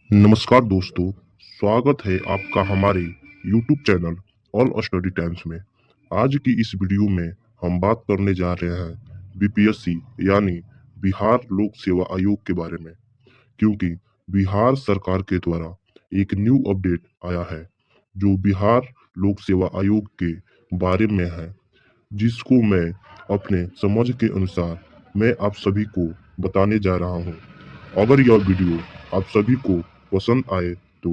नमस्कार दोस्तों, स्वागत है आपका हमारे YouTube channel all study times में। आज की इस वीडियो में हम बात करने जा रहे हैं बीपीएससी यानी बिहार लोक सेवा आयोग के बारे में, क्योंकि बिहार सरकार के द्वारा एक न्यू अपडेट आया है जो बिहार लोक सेवा आयोग के बारे में है, जिसको मैं अपने समझ के अनुसार मैं आप सभी को बताने जा रहा हूँ। अगर यह वीडियो आप सभी को पसंद आए तो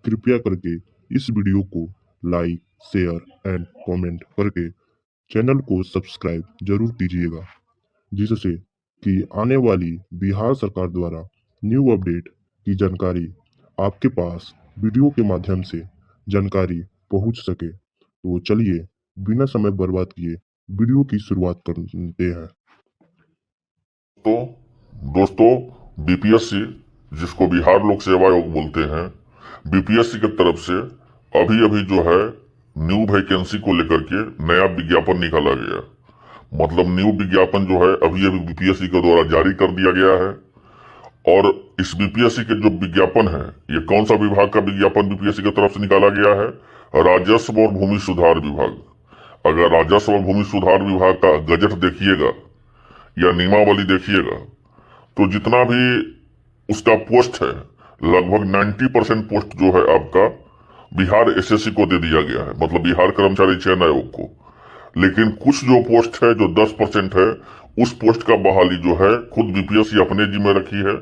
कृपया करके इस वीडियो को लाइक, शेयर एंड कमेंट करके चैनल को सब्सक्राइब जरूर कीजिएगा, जिससे कि आने वाली बिहार सरकार द्वारा न्यू अपडेट की जानकारी आपके पास वीडियो के माध्यम से जानकारी पहुंच सके। तो चलिए बिना समय बर्बाद किए वीडियो की शुरुआत करते हैं। तो दोस्तों, बीपीएससी जिसको बिहार लोक सेवा आयोग बोलते हैं, बीपीएससी की तरफ से अभी अभी जो है न्यू वैकेंसी को लेकर के नया विज्ञापन निकाला गया। मतलब न्यू विज्ञापन जो है अभी अभी बीपीएससी के द्वारा जारी कर दिया गया है। और इस बीपीएससी के जो विज्ञापन है, ये कौन सा विभाग का विज्ञापन बीपीएससी की तरफ से निकाला गया है? राजस्व और भूमि सुधार विभाग। अगर राजस्व और भूमि सुधार विभाग का गजट देखिएगा या नियमावली देखिएगा तो जितना भी उसका पोस्ट है, लगभग 90% पोस्ट जो है आपका बिहार एसएससी को दे दिया गया है, मतलब बिहार कर्मचारी चयन आयोग को। लेकिन कुछ जो पोस्ट है, जो 10% है, उस पोस्ट का बहाली जो है खुद बीपीएससी अपने जिम्मे रखी है।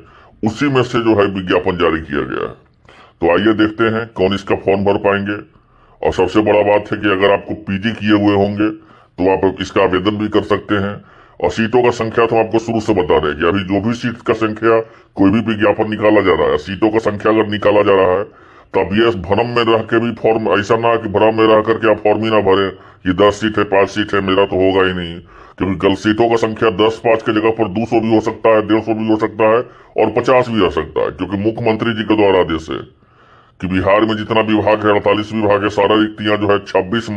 उसी में से जो है विज्ञापन जारी किया गया है। तो आइए देखते हैं कौन इसका फॉर्म भर पाएंगे। और सबसे बड़ा बात है कि अगर आपको पीजी किए हुए होंगे तो आप इसका आवेदन भी कर सकते हैं। और सीटों का संख्या तो आपको शुरू से बता रहे हैं कि अभी जो भी सीट का संख्या, कोई भी विज्ञापन निकाला जा रहा है, सीटों का संख्या अगर निकाला जा रहा है तब ये भ्रम में रह के भी फॉर्म, ऐसा ना कि भ्रम में रह करके आप फॉर्म ही ना भरे कि 10 सीट है, 5 सीट है, मेरा तो होगा ही नहीं। क्योंकि कल सीटों का संख्या 10-5 की जगह पर 200 भी हो सकता है, 150 भी हो सकता है और 50 भी हो सकता है। क्योंकि मुख्यमंत्री जी के द्वारा आदेश है कि बिहार में जितना विभाग है, 48 विभाग है, सारा रिक्तियां जो है 30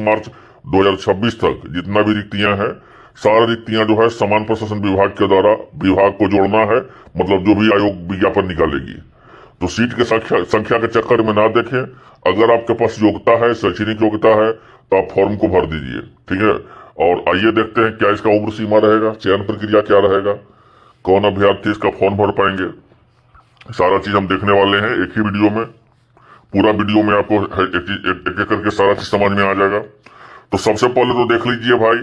मार्च 2026 तक जितना भी रिक्तियां हैं, सारा रिक्तियां जो है समान प्रशासन विभाग के द्वारा विभाग को जोड़ना है। मतलब जो भी आयोग विज्ञापन निकालेगी तो सीट के संख्या के चक्कर में ना देखें। अगर आपके पास योग्यता है, शैक्षणिक योग्यता है, तो आप फॉर्म को भर दीजिए। ठीक है। और आइए देखते हैं क्या इसका उम्र सीमा रहेगा, चयन प्रक्रिया क्या रहेगा, कौन अभ्यर्थी इसका फॉर्म भर पाएंगे। सारा चीज हम देखने वाले हैं एक ही वीडियो में। पूरा वीडियो में आपको एक करके सारा चीज समझ में आ जाएगा। तो सबसे पहले तो देख लीजिए भाई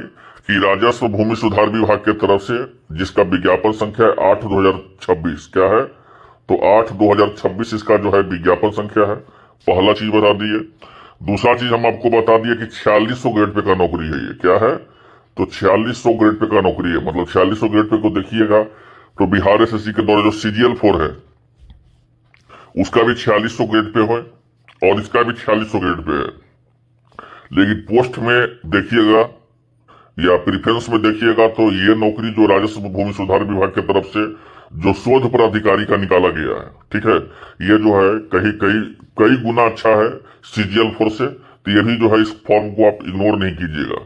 कि राजस्व भूमि सुधार विभाग की तरफ से जिसका विज्ञापन संख्या 8/2026 क्या है, तो 8/2026 इसका जो है विज्ञापन संख्या है। पहला चीज बता दिए। दूसरा चीज हम आपको बता दिए कि 4600 ग्रेड पे का नौकरी है। ये क्या है? तो 4600 ग्रेड पे का नौकरी है। मतलब 4600 ग्रेड पे को देखिएगा तो बिहार एसएससी के द्वारा जो CGL-4 है उसका भी 4600 ग्रेड पे है और इसका भी 4600 ग्रेड पे है। लेकिन पोस्ट में देखिएगा या प्रिफरेंस में देखिएगा तो ये नौकरी जो राजस्व भूमि सुधार विभाग की तरफ से जो शोध पदाधिकारी का निकाला गया है, ठीक है, ये जो है कहीं कहीं कई गुना अच्छा है CGL-4 से। तो ये भी जो है इस फॉर्म को आप इग्नोर नहीं कीजिएगा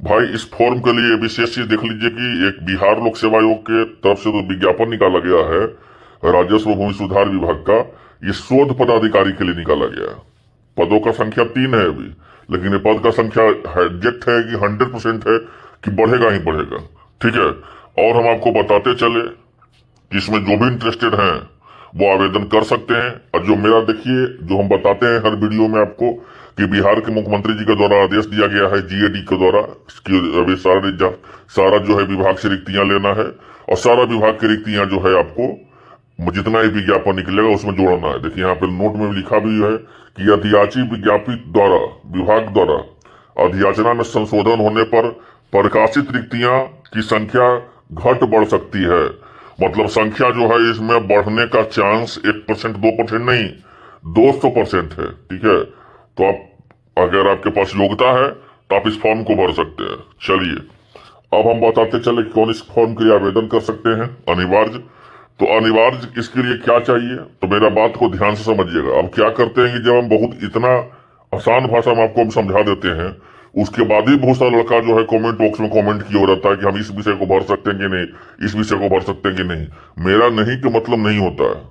भाई। इस फॉर्म के लिए विशेष चीज देख लीजिए कि एक बिहार लोक सेवा आयोग के तरफ से जो विज्ञापन निकाला गया है राजस्व भूमि सुधार विभाग का, ये शोध पदाधिकारी के लिए निकाला गया है। पदों का संख्या 3 है अभी, लेकिन ये पद का संख्या एग्जैक्ट है कि 100% है कि बढ़ेगा ही बढ़ेगा। ठीक है। और हम आपको बताते चले कि इसमें जो भी इंटरेस्टेड हैं वो आवेदन कर सकते हैं। और जो मेरा देखिए, जो हम बताते हैं हर वीडियो में आपको कि बिहार के मुख्यमंत्री जी के द्वारा आदेश दिया गया है GAD के द्वारा कि अभी सारा जो है विभाग से रिक्तियां लेना है और सारा विभाग की रिक्तियां जो है आपको जितना ही विज्ञापन निकलेगा उसमें जोड़ना है। देखिए यहाँ पे नोट में लिखा भी है कि अधियाची विज्ञापित द्वारा विभाग द्वारा अधियाचना में संशोधन होने पर प्रकाशित रिक्तियां की संख्या घट बढ़ सकती है। मतलब संख्या जो है इसमें बढ़ने का चांस 1%, 2% नहीं, 200% है। ठीक है। तो आप, अगर आपके पास योग्यता है तो आप इस फॉर्म को भर सकते हैं। चलिए अब हम बताते चले कि कौन इस फॉर्म के लिए आवेदन कर सकते हैं। अनिवार्य, तो अनिवार्य इसके लिए क्या चाहिए, तो मेरा बात को ध्यान से समझिएगा। अब क्या करते हैं कि जब हम बहुत इतना आसान भाषा में आपको हम समझा देते हैं, उसके बाद ही बहुत सारा लड़का जो है कमेंट बॉक्स में कमेंट किया रहता है कि हम इस विषय को भर सकते हैं कि नहीं, इस विषय को भर सकते हैं कि नहीं। मेरा नहीं कि मतलब नहीं होता है।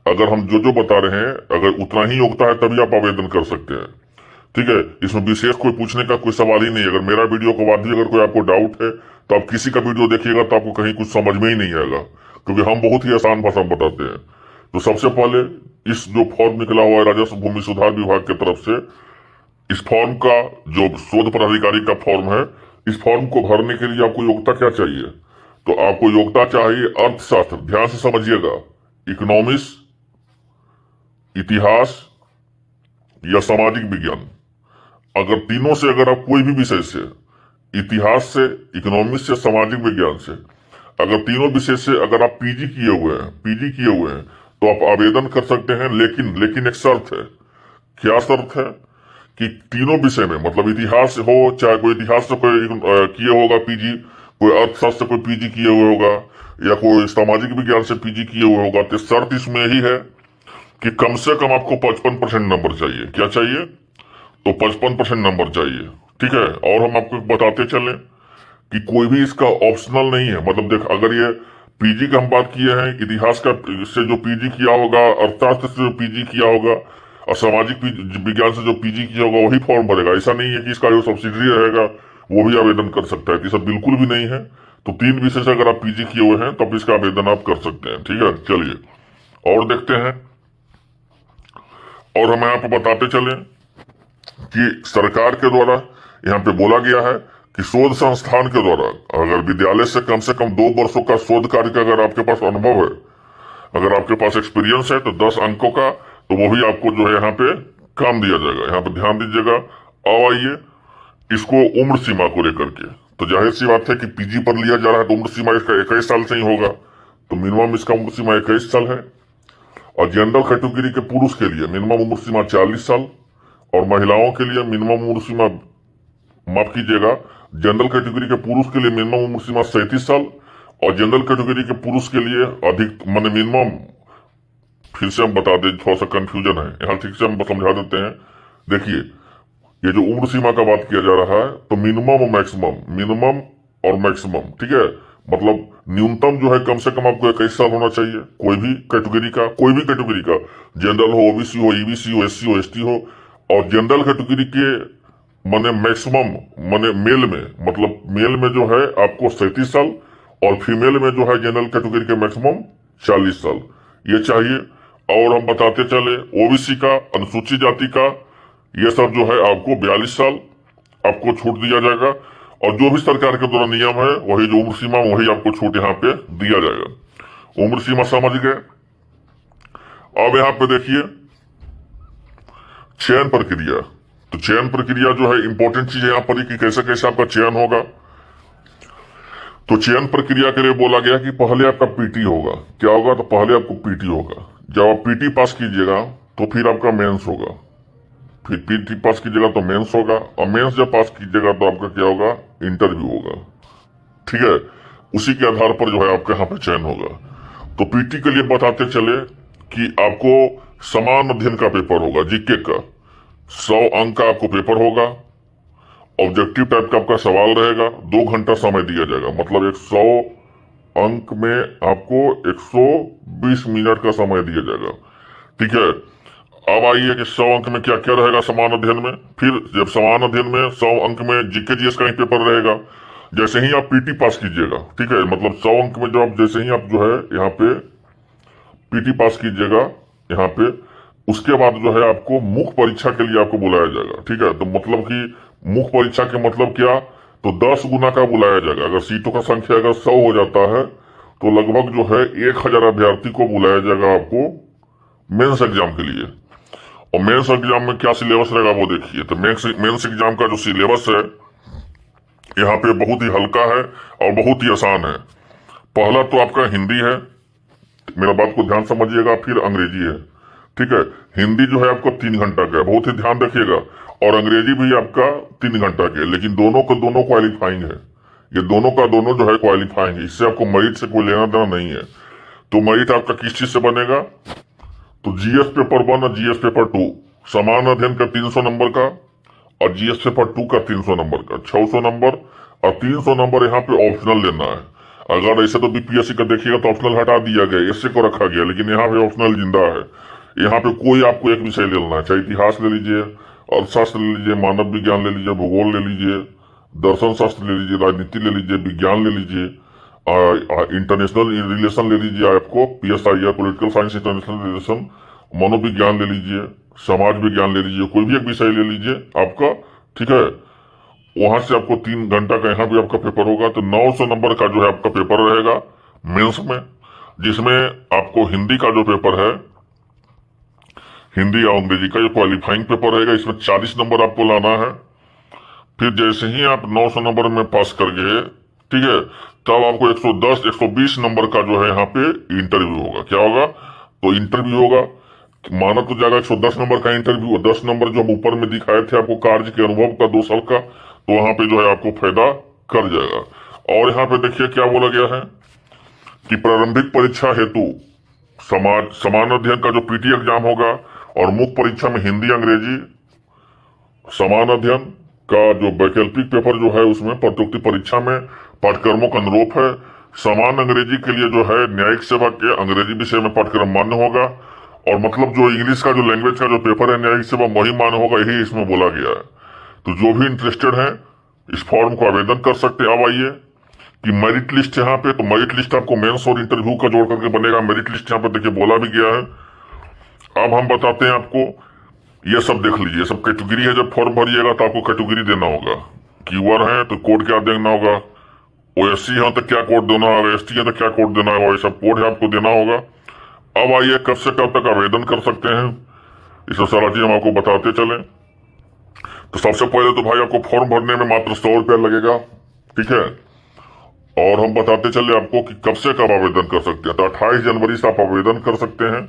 अगर हम जो जो बता रहे हैं अगर उतना ही योग्यता है तभी आप आवेदन कर सकते हैं। ठीक है, इसमें विशेष कोई पूछने का कोई सवाल ही नहीं है। अगर मेरा वीडियो के बाद भी अगर कोई आपको डाउट है तो आप किसी का वीडियो देखिएगा तो आपको कहीं कुछ समझ में ही नहीं आएगा, क्योंकि हम बहुत ही आसान भाषा में बताते हैं। तो सबसे पहले इस जो फॉर्म निकला हुआ है राजस्व भूमि सुधार विभाग की तरफ से, इस फॉर्म का जो शोध पदाधिकारी का फॉर्म है, इस फॉर्म को भरने के लिए आपको योग्यता क्या चाहिए? तो आपको योग्यता चाहिए अर्थशास्त्र, ध्यान से समझिएगा, इकोनॉमिक्स, इतिहास या सामाजिक विज्ञान। अगर तीनों से अगर आप कोई भी विषय से, इतिहास से, इकोनॉमिक्स से, सामाजिक विज्ञान से, अगर तीनों विषय से अगर आप पीजी किए हुए हैं तो आप आवेदन कर सकते हैं। लेकिन एक शर्त है। क्या शर्त है? कि तीनों विषय में, मतलब इतिहास हो, चाहे कोई इतिहास से कोई किए होगा पीजी, कोई अर्थशास्त्र से कोई पीजी किए हुए होगा, या कोई सामाजिक विज्ञान से पीजी किए हुए होगा, तो शर्त इसमें यही है कि कम से कम आपको 55% नंबर चाहिए। क्या चाहिए? तो 55% नंबर चाहिए। ठीक है, और हम आपको बताते चले कि कोई भी इसका ऑप्शनल नहीं है। मतलब देख, अगर ये पीजी का हम बात किए हैं, इतिहास का से जो पीजी किया होगा, अर्थशास्त्र से जो पीजी किया होगा और सामाजिक विज्ञान से जो पीजी किया होगा वही फॉर्म भरेगा। ऐसा नहीं है कि इसका जो सब्सिडी रहेगा वो भी आवेदन कर सकता है, तो सब बिल्कुल भी नहीं है। तो 3 विषय से अगर आप पीजी किए हुए हैं तब इसका आवेदन आप कर सकते हैं। ठीक है, चलिए और देखते हैं। और हम यहाँ पे बताते चले कि सरकार के द्वारा यहाँ पे बोला गया है कि शोध संस्थान के द्वारा अगर विद्यालय से कम 2 वर्षों का शोध कार्य का अगर आपके पास अनुभव है, अगर आपके पास एक्सपीरियंस है, तो 10 अंकों का तो वो भी आपको जो है यहाँ पे काम दिया जाएगा। यहाँ पे ध्यान दीजिएगा। अब आइए इसको उम्र सीमा को लेकर के, तो जाहिर सी बात है कि पीजी पर लिया जा रहा है तो उम्र सीमा इसका 21 साल से ही होगा। तो मिनिमम इसका उम्र सीमा 21 साल है। और जनरल कैटेगरी के पुरुष के लिए मिनिमम उम्र सीमा 40 साल, और महिलाओं के लिए मिनिमम उम्र सीमा, माफ कीजिएगा, जनरल कैटेगरी के पुरुष के लिए मिनिमम उम्र सीमा 37 साल, और जनरल कैटेगरी के पुरुष के लिए अधिक माने मिनिमम, फिर से हम बता दें, थोड़ा सा कंफ्यूजन है यहाँ, ठीक से हम समझा देते हैं। देखिए, ये जो उम्र सीमा का बात किया जा रहा है तो मिनिमम और मैक्सिमम, ठीक है, मतलब न्यूनतम जो है कम से कम आपको 21 साल होना चाहिए, कोई भी कैटेगरी का, जनरल हो, ओबीसी हो, ईबीसी हो, एससी हो, एसटी हो। और जनरल कैटेगरी के माने मैक्सिमम माने मेल में जो है आपको 37 साल, और फीमेल में जो है जनरल कैटेगरी के मैक्सिमम 40 साल ये चाहिए। और हम बताते चले ओबीसी का, अनुसूचित जाति का, ये सब जो है आपको 42 साल आपको छूट दिया जाएगा। और जो भी सरकार के द्वारा नियम है वही जो उम्र सीमा, वही आपको छूट यहाँ पे दिया जाएगा। उम्र सीमा समझ गए। अब यहाँ पे देखिए चयन प्रक्रिया। तो चयन प्रक्रिया जो है इंपॉर्टेंट चीज है यहाँ पर कि कैसे कैसे आपका चयन होगा। तो चयन प्रक्रिया के लिए बोला गया कि पहले आपका पीटी होगा। क्या होगा? तो पहले आपको पीटी होगा। जब आप पीटी पास कीजिएगा तो फिर आपका मेंस होगा, फिर पीटी पास कीजिएगा तो मेंस होगा, और मेंस जब पास कीजिएगा तो आपका क्या होगा? इंटरव्यू होगा। ठीक है, उसी के आधार पर जो है आपका यहाँ पे चयन होगा। तो पीटी के लिए बताते चले कि आपको समान अध्ययन का पेपर होगा, जीके का 100 अंक का आपको पेपर होगा। ऑब्जेक्टिव टाइप का आपका सवाल रहेगा, 2 घंटा समय दिया जाएगा, मतलब 100 अंक में आपको 120 मिनट का समय दिया जाएगा। ठीक है, अब आइए कि 100 अंक में क्या क्या रहेगा समान अध्ययन में। फिर जब समान अध्ययन में 100 अंक में जीके जीएस का ही पेपर रहेगा। जैसे ही आप पीटी पास कीजिएगा, ठीक है, मतलब 100 अंक में जब जैसे ही आप जो है यहाँ पे पीटी पास कीजिएगा यहाँ पे, उसके बाद जो है आपको मुख्य परीक्षा के लिए आपको बुलाया जाएगा। ठीक है, तो मतलब कि मुख्य परीक्षा के मतलब क्या? तो 10 गुना का बुलाया जाएगा। अगर सीटों का संख्या अगर 100 हो जाता है तो लगभग जो है 1000 अभ्यर्थी को बुलाया जाएगा आपको मेंस एग्जाम के लिए। और मेंस एग्जाम में क्या सिलेबस रहेगा वो देखिए। तो मेंस एग्जाम का जो सिलेबस है यहाँ पे बहुत ही हल्का है और बहुत ही आसान है। पहला तो आपका हिंदी है, मेरा बात को ध्यान समझिएगा। फिर अंग्रेजी है। ठीक है, हिंदी जो है आपको 3 घंटा का है, बहुत ही ध्यान रखिएगा। और अंग्रेजी भी आपका 3 घंटा के, लेकिन दोनों का दोनों क्वालिफाइंग है। ये दोनों का दोनों जो है क्वालिफाइंग है, इससे आपको मेरिट से कोई लेना देना नहीं है। तो मेरिट आपका किस चीज से बनेगा? तो जीएस पेपर 1 और जीएस पेपर 2 समान अध्ययन का 300 नंबर का, और जीएस पेपर 2 का 300 नंबर का 600 नंबर, और 300 नंबर यहाँ पे ऑप्शनल लेना है। अगर ऐसे तो बीपीएससी का देखिएगा तो ऑप्शनल हटा दिया गया, एसए को रखा गया, लेकिन यहाँ पे ऑप्शनल जिंदा है। यहाँ पे कोई आपको एक विषय ले लेना है, चाहे इतिहास ले लीजिए, अर्थशास्त्र ले लीजिए, मानव विज्ञान ले लीजिए, भूगोल ले लीजिए, दर्शन शास्त्र ले लीजिए, राजनीति ले लीजिए, विज्ञान ले लीजिए, इंटरनेशनल रिलेशन ले लीजिए, आपको PSI political science international relation, मनोविज्ञान ले लीजिए, समाज विज्ञान ले लीजिए, कोई भी एक विषय ले लीजिए आपका, ठीक है। वहां से आपको 3 घंटा का यहाँ भी आपका पेपर होगा, तो 900 नंबर का जो है आपका पेपर रहेगा मेंस में, जिसमें आपको हिंदी का जो पेपर है, हिंदी या अंग्रेजी का जो क्वालिफाइंग पेपर रहेगा, इसमें 40 नंबर आपको लाना है। फिर जैसे ही आप 900 नंबर में पास कर गए, ठीक है, तब आपको 110 120 नंबर का जो है यहाँ पे इंटरव्यू होगा। क्या होगा? तो इंटरव्यू होगा, माना तो जाएगा 110 नंबर का इंटरव्यू, और 10 नंबर जो हम ऊपर में दिखाए थे आपको कार्य के अनुभव का 2 साल का, तो वहां पे जो है आपको फायदा कर जाएगा। और यहाँ पे देखिए क्या बोला गया है कि प्रारंभिक परीक्षा हेतु समान अध्ययन का जो पीटी एग्जाम होगा, और मुख्य परीक्षा में हिंदी अंग्रेजी समान अध्ययन का जो वैकल्पिक पेपर जो है उसमें प्रतियोगिता परीक्षा में पाठ्यक्रमों का अनुरूप है। समान अंग्रेजी के लिए जो है न्यायिक सेवा के अंग्रेजी विषय में पाठ्यक्रम मान्य होगा, और मतलब जो इंग्लिश का जो लैंग्वेज का जो पेपर है न्यायिक सेवा वही मान्य होगा, यही इसमें बोला गया है। तो जो भी इंटरेस्टेड है इस फॉर्म को आवेदन कर सकते हैं। अब आइए कि मेरिट लिस्ट यहाँ पे, तो मेरिट लिस्ट आपको मेंस और इंटरव्यू का जोड़ करके बनेगा। मेरिट लिस्ट यहाँ पे देखिए बोला भी गया है। अब हम बताते हैं आपको, ये सब देख लीजिए, सब कैटेगरी है। जब फॉर्म भरिएगा तो आपको कैटेगरी देना होगा, कीवर है तो कोड क्या देना होगा, ओएससी है तो क्या कोड देना होगा, एसटी है तो क्या कोड देना होगा, ये सब कोड है आपको देना होगा। अब आइए कब से कब तक आवेदन कर सकते हैं, इसमें सारा चीज हम आपको बताते चले। तो सबसे पहले तो भाई आपको फॉर्म भरने में मात्र 100 रुपया लगेगा, ठीक है। और हम बताते चले आपको कि कब से कब आवेदन कर सकते हैं। तो 28 जनवरी से आप आवेदन कर सकते हैं।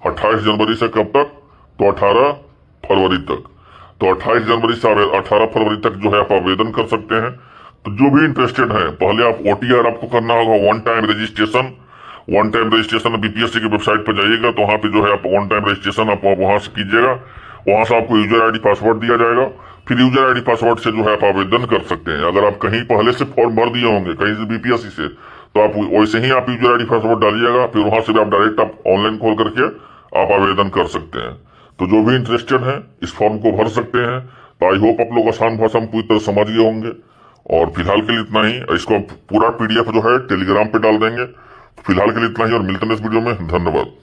28 जनवरी से कब तक? तो 18 फरवरी तक। तो 28 जनवरी से 18 फरवरी तक जो है आप आवेदन कर सकते हैं। तो जो भी इंटरेस्टेड है, पहले आप ओटीआर आपको करना होगा, वन टाइम रजिस्ट्रेशन बीपीएससी की वेबसाइट पर जाइएगा, तो वहां पे जो है आप वन टाइम रजिस्ट्रेशन आप वहां से कीजिएगा। वहां से आपको यूजर आईडी पासवर्ड दिया जाएगा, फिर यूजर आईडी पासवर्ड से जो है आप आवेदन कर सकते हैं। अगर आप कहीं पहले से फॉर्म भर दिए होंगे कहीं से बीपीएससी से, तो आप वैसे ही आप यूजर आईडी पासवर्ड डालिएगा, फिर वहां से भी आप डायरेक्ट आप ऑनलाइन खोल करके आप आवेदन कर सकते हैं। तो जो भी इंटरेस्टेड है इस फॉर्म को भर सकते हैं। तो आई होप आप लोग आसान भाषा में पूरी तरह समझ गए होंगे। और फिलहाल के लिए इतना ही। इसको पूरा पीडीएफ जो है टेलीग्राम पे डाल देंगे। फिलहाल के लिए इतना ही, और मिलते हैं इस वीडियो में। धन्यवाद।